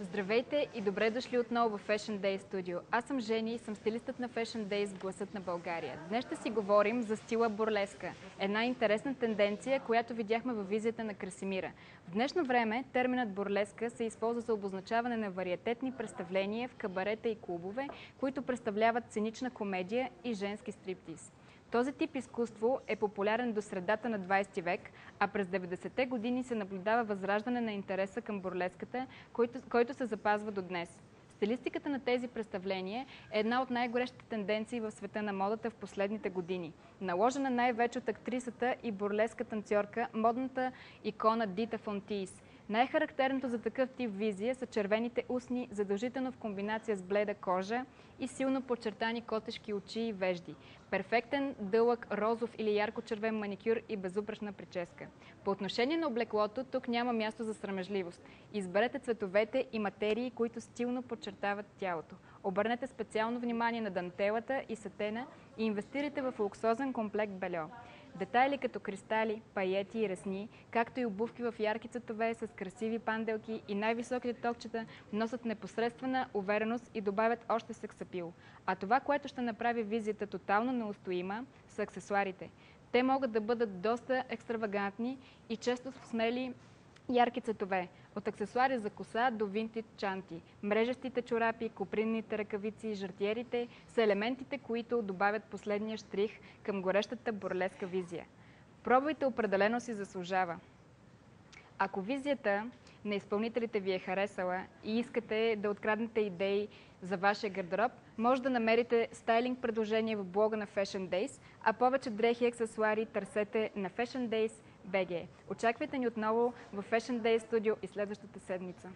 Здравейте и добре дошли отново в Fashion Day Studio. Аз съм Жени и съм стилистът на Fashion Day, гласът на България. Днес ще си говорим за стила бурлеска. Една интересна тенденция, която видяхме във визията на Красимира. В днешно време терминът бурлеска се използва за обозначаване на вариететни представления в кабарета и клубове, които представляват сценична комедия и женски стриптиз. Този тип изкуство е популярен до средата на 20 век, а през 90-те години се наблюдава възраждане на интереса към бурлеската, който се запазва до днес. Стилистиката на тези представления е една от най-горещите тенденции в света на модата в последните години. Наложена най-вече от актрисата и бурлеска танцорка, модната икона Дита Фон Тийс. Най-характерното за такъв тип визия са червените устни, задължително в комбинация с бледа кожа и силно подчертани котешки очи и вежди. Перфектен, дълъг, розов или ярко-червен маникюр и безупречна прическа. По отношение на облеклото, тук няма място за срамежливост. Изберете цветовете и материи, които стилно подчертават тялото. Обърнете специално внимание на дантелата и сатена и инвестирайте в луксозен комплект бельо. Детайли като кристали, паети и ресни, както и обувки в ярки цветове с красиви панделки и най-високите токчета носят непосредствена увереност и добавят още сексапил. А това, което ще направи визията тотално неустоима, са аксесуарите. Те могат да бъдат доста екстравагантни и често смели ярки цветове. От аксесуари за коса до винтидж чанти. Мрежестите чорапи, копринните ръкавици и жартиерите са елементите, които добавят последния штрих към горещата бурлеска визия. Пробвайте, определено си заслужава. Ако визията на изпълнителите ви е харесала и искате да откраднете идеи за вашия гардероб, може да намерите стайлинг предложения в блога на Fashion Days, а повече дрехи и аксесуари търсете на Fashion Days BG. Очаквайте ни отново в Fashion Day Studio и следващата седмица.